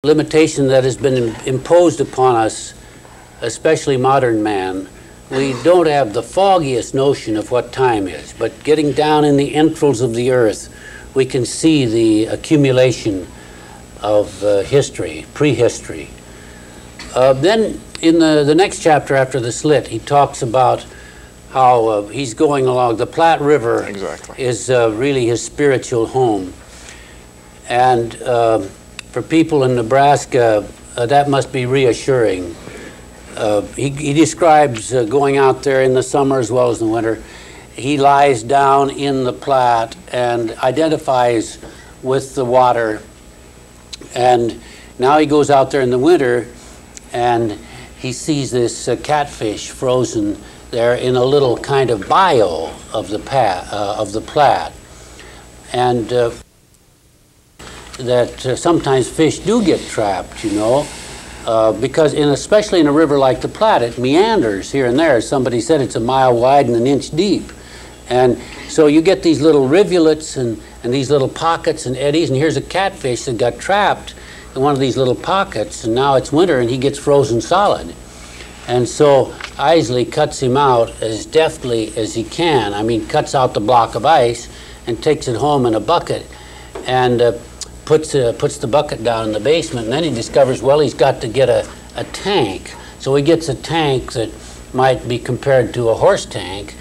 limitation that has been imposed upon us, especially modern man. We don't have the foggiest notion of what time is, but getting down in the entrails of the earth, we can see the accumulation of history, prehistory. Then in the next chapter after the slit, he talks about how he's going along. The Platte River is really his spiritual home. And for people in Nebraska, that must be reassuring. He describes going out there in the summer as well as in the winter. He lies down in the Platte and identifies with the water. And now he goes out there in the winter and he sees this catfish frozen there in a little kind of bayou of the Platte. And that sometimes fish do get trapped, you know, because especially in a river like the Platte, it meanders here and there. As somebody said, it's a mile wide and an inch deep. And so you get these little rivulets and these little pockets and eddies, and here's a catfish that got trapped in one of these little pockets, and now it's winter and he gets frozen solid. And so Eiseley cuts him out as deftly as he can. I mean, cuts out the block of ice and takes it home in a bucket and puts the bucket down in the basement. And then he discovers, well, he's got to get a tank. So he gets a tank that might be compared to a horse tank,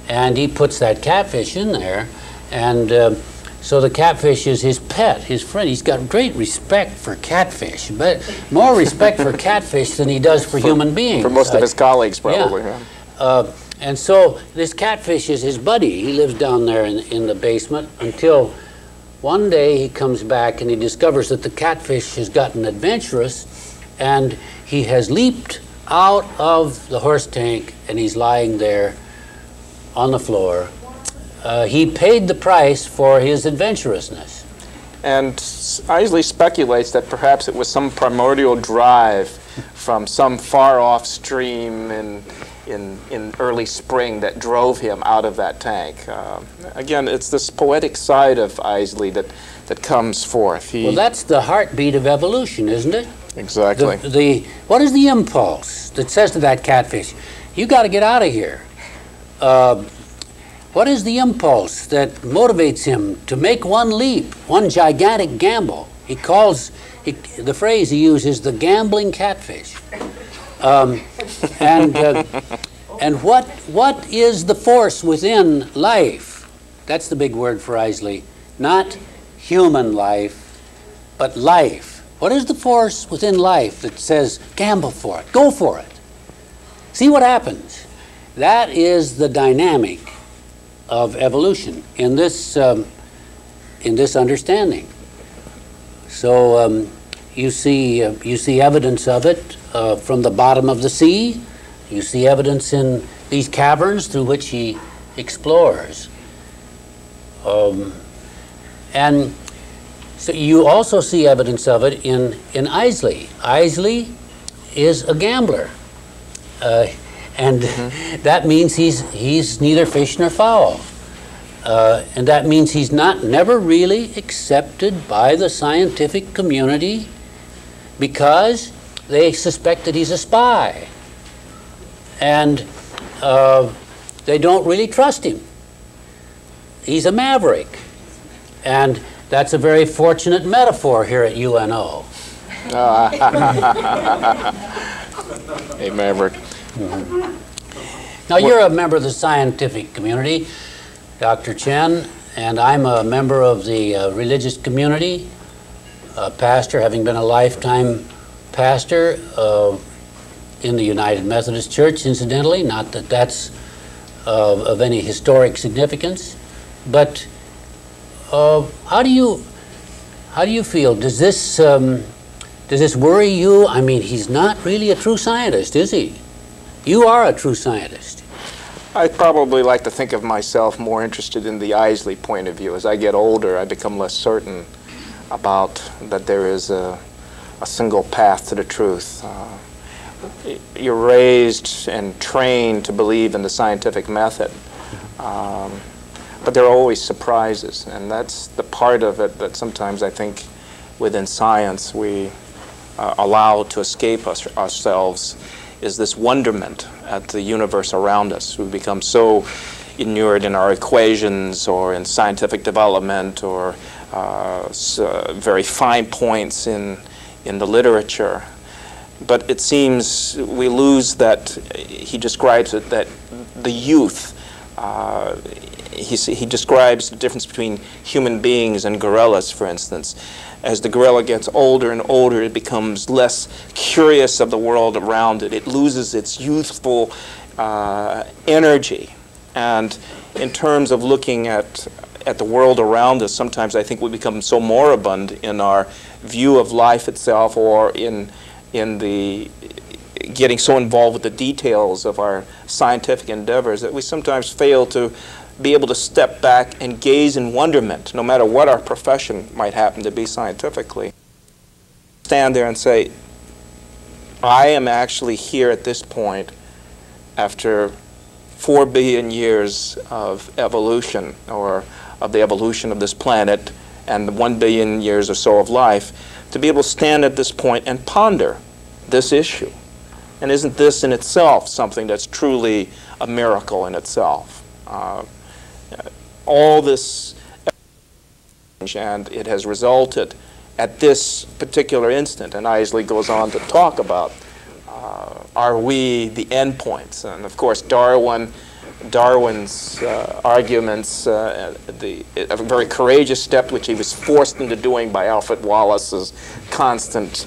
and he puts that catfish in there. And so the catfish is his pet, his friend. He's got great respect for catfish, but more respect for catfish than he does for human beings. For most of his colleagues, probably. Yeah. And so this catfish is his buddy. He lives down there in the basement until one day he comes back and he discovers that the catfish has gotten adventurous and he has leaped out of the horse tank and he's lying there on the floor. He paid the price for his adventurousness. And Eiseley speculates that perhaps it was some primordial drive from some far-off stream in early spring that drove him out of that tank. Again, it's this poetic side of Eiseley that comes forth. Well, that's the heartbeat of evolution, isn't it? Exactly. What is the impulse that says to that catfish, you got to get out of here? What is the impulse that motivates him to make one leap, one gigantic gamble? He calls, the phrase he uses, the gambling catfish. And what is the force within life? That's the big word for Eiseley. Not human life, but life. What is the force within life that says, gamble for it, go for it? See what happens. That is the dynamic of evolution in this understanding. So you see evidence of it from the bottom of the sea. You see evidence in these caverns through which he explores. And so you also see evidence of it in Eiseley. Eiseley is a gambler. And that means he's neither fish nor fowl. And that means he's never really accepted by the scientific community because they suspect that he's a spy. And they don't really trust him. He's a maverick. And that's a very fortunate metaphor here at UNO. A maverick. Now, you're a member of the scientific community, Dr. Chen, and I'm a member of the religious community, pastor, having been a lifetime pastor in the United Methodist Church, incidentally. Not that that's of any historic significance, but how do you feel? Does this worry you? I mean, he's not really a true scientist, is he? You are a true scientist. I probably like to think of myself more interested in the Eiseley point of view. As I get older, I become less certain about that there is a single path to the truth. You're raised and trained to believe in the scientific method, but there are always surprises, and that's the part of it that sometimes I think within science we allow to escape ourselves is this wonderment at the universe around us. We become so inured in our equations or in scientific development or very fine points in the literature. But it seems we lose that, he describes it, that the youth, he describes the difference between human beings and gorillas, for instance. As the gorilla gets older and older, it becomes less curious of the world around it. It loses its youthful energy. And in terms of looking at the world around us, sometimes I think we become so moribund in our view of life itself, or in the getting so involved with the details of our scientific endeavors, that we sometimes fail to be able to step back and gaze in wonderment, no matter what our profession might happen to be scientifically. Stand there and say, I am actually here at this point after 4 billion years of evolution, or of the evolution of this planet, and the 1 billion years or so of life, to be able to stand at this point and ponder this issue. And isn't this in itself something that's truly a miracle in itself? All this, and it has resulted at this particular instant, and Eiseley goes on to talk about, are we the endpoints? And of course, Darwin's arguments, a very courageous step which he was forced into doing by Alfred Wallace's constant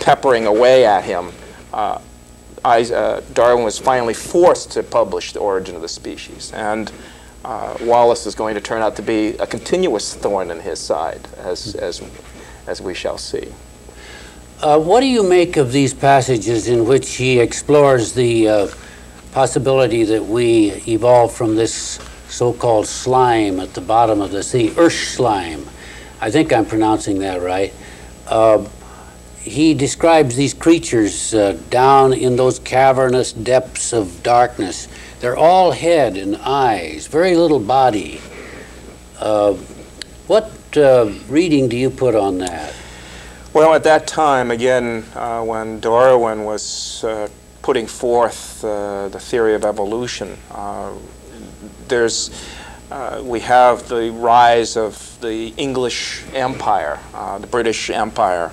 peppering away at him. Darwin was finally forced to publish The Origin of the Species, and Wallace is going to turn out to be a continuous thorn in his side, as we shall see. What do you make of these passages in which he explores the possibility that we evolved from this so-called slime at the bottom of the sea, slime? I think I'm pronouncing that right. He describes these creatures down in those cavernous depths of darkness. They're all head and eyes, very little body. What reading do you put on that? Well, at that time, again, when Darwin was putting forth the theory of evolution, we have the rise of the English Empire, the British Empire,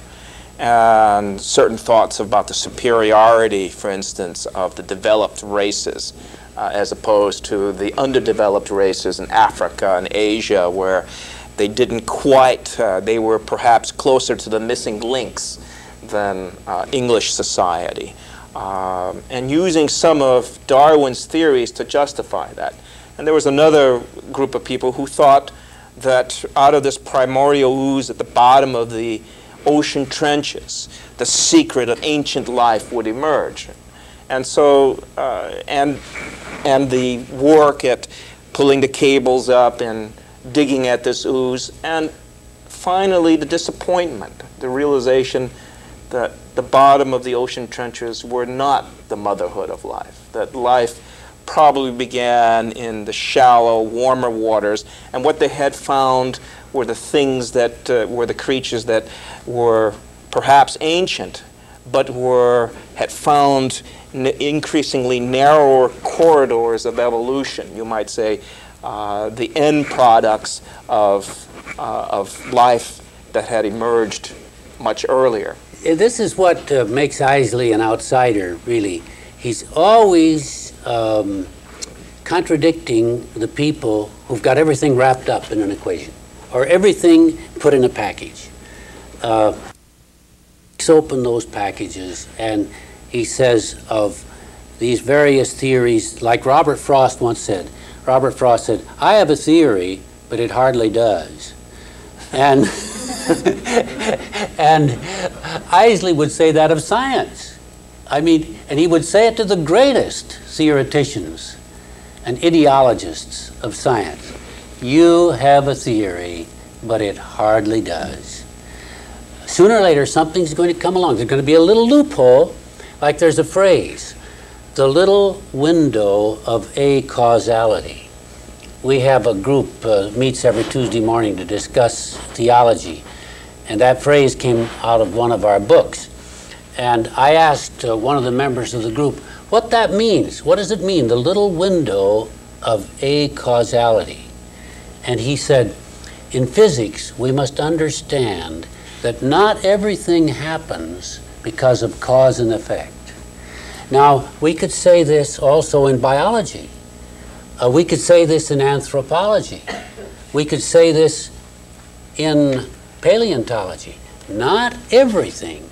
and certain thoughts about the superiority, for instance, of the developed races as opposed to the underdeveloped races in Africa and Asia, where they didn't quite, they were perhaps closer to the missing links than English society. And using some of Darwin's theories to justify that. And there was another group of people who thought that out of this primordial ooze at the bottom of the ocean trenches, the secret of ancient life would emerge. And so, and the work at pulling the cables up and digging at this ooze, and finally the disappointment, the realization that the bottom of the ocean trenches were not the motherhood of life, that life probably began in the shallow, warmer waters, and what they had found were the things that were the creatures that were perhaps ancient, but had found increasingly narrower corridors of evolution, you might say, the end products of life that had emerged much earlier. This is what makes Eiseley an outsider, really. He's always contradicting the people who've got everything wrapped up in an equation, or everything put in a package. He's opened those packages, and he says of these various theories, like Robert Frost once said. Robert Frost said, "I have a theory, but it hardly does." And and Eiseley would say that of science. I mean, and he would say it to the greatest theoreticians and ideologists of science. You have a theory, but it hardly does. Sooner or later, something's going to come along. There's going to be a little loophole, like there's a phrase, the little window of acausality. We have a group meets every Tuesday morning to discuss theology. And that phrase came out of one of our books. And I asked one of the members of the group what that means. What does it mean, the little window of acausality? And he said, in physics, we must understand that not everything happens because of cause and effect. Now, we could say this also in biology. We could say this in anthropology. We could say this in paleontology. Not everything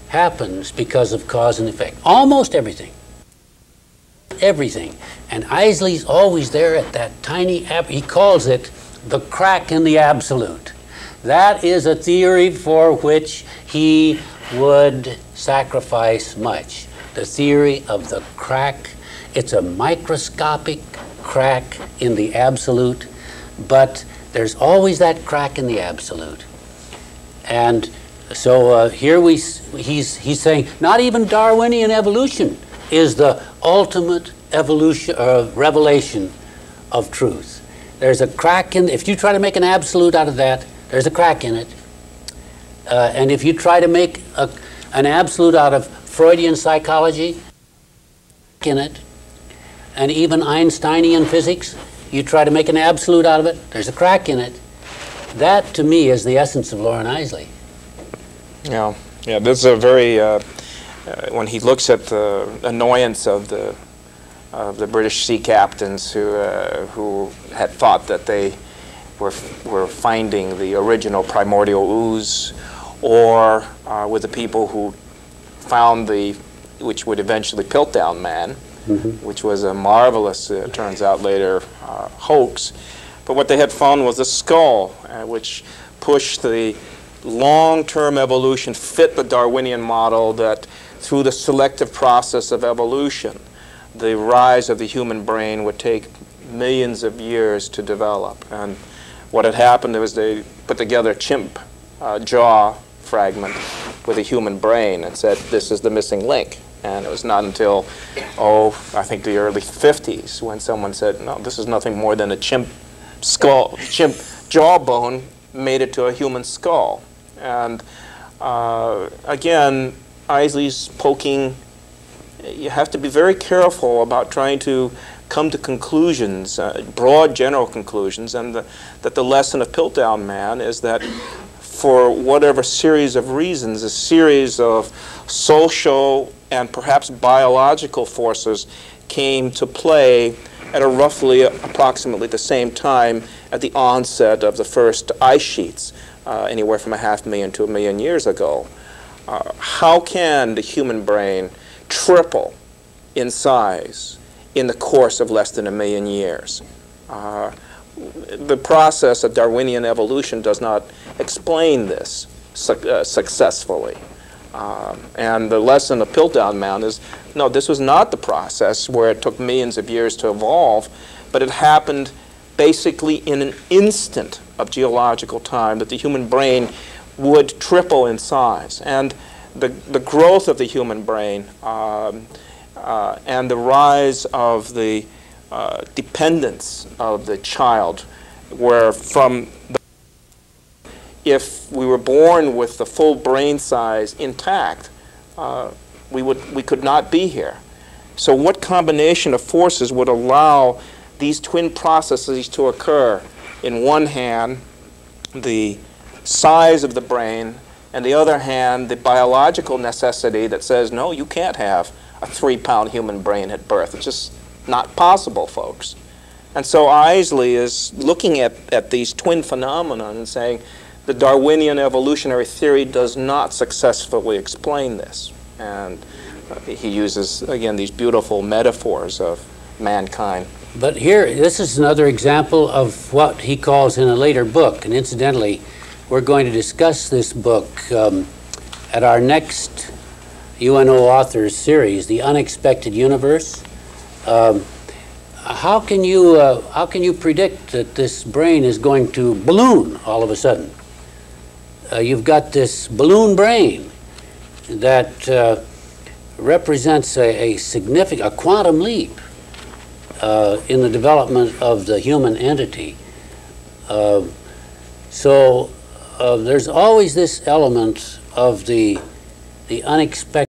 happens because of cause and effect. Almost everything. Everything. And Eiseley's always there at that tiny, he calls it the crack in the absolute. That is a theory for which he would sacrifice much. The theory of the crack. It's a microscopic crack in the absolute, but there's always that crack in the absolute. And so here he's saying not even Darwinian evolution is the ultimate revelation of truth. There's a crack in, if you try to make an absolute out of that, there's a crack in it. And if you try to make an absolute out of Freudian psychology, in it, and even Einsteinian physics, you try to make an absolute out of it, there's a crack in it. That, to me, is the essence of Loren Eiseley. Yeah, this is a very, when he looks at the annoyance of the British sea captains who had thought that they were finding the original primordial ooze, or with the people who found which would eventually Piltdown Man, which was a marvelous, it turns out later, hoax. But what they had found was a skull, which pushed the long-term evolution, fit the Darwinian model that through the selective process of evolution, the rise of the human brain would take millions of years to develop. And what had happened was they put together a chimp jaw fragment with a human brain and said, this is the missing link. And it was not until, I think the early 50s when someone said, no, this is nothing more than a chimp skull, chimp jawbone made it to a human skull. And again, Eiseley's poking, you have to be very careful about trying to come to conclusions, broad general conclusions, and that the lesson of Piltdown Man is that for whatever series of reasons, a series of social and perhaps biological forces came to play at a roughly approximately the same time at the onset of the first ice sheets, anywhere from 500,000 to 1 million years ago. How can the human brain triple in size in the course of less than 1 million years? The process of Darwinian evolution does not explain this successfully. And the lesson of Piltdown Man is, no, this was not the process where it took millions of years to evolve, but it happened basically in an instant of geological time that the human brain would triple in size. And the growth of the human brain and the rise of the dependence of the child, where from if we were born with the full brain size intact, we could not be here. So what combination of forces would allow these twin processes to occur? In one hand, the size of the brain, and the other hand, the biological necessity that says, no, you can't have a 3-pound human brain at birth. It's just not possible, folks. And so Eiseley is looking at these twin phenomena and saying, the Darwinian evolutionary theory does not successfully explain this. And he uses, again, these beautiful metaphors of mankind. But here, this is another example of what he calls in a later book. And incidentally, we're going to discuss this book at our next UNO Authors series, The Unexpected Universe. How can you predict that this brain is going to balloon all of a sudden? You've got this balloon brain that represents a significant, a quantum leap in the development of the human entity. So there's always this element of the unexpected.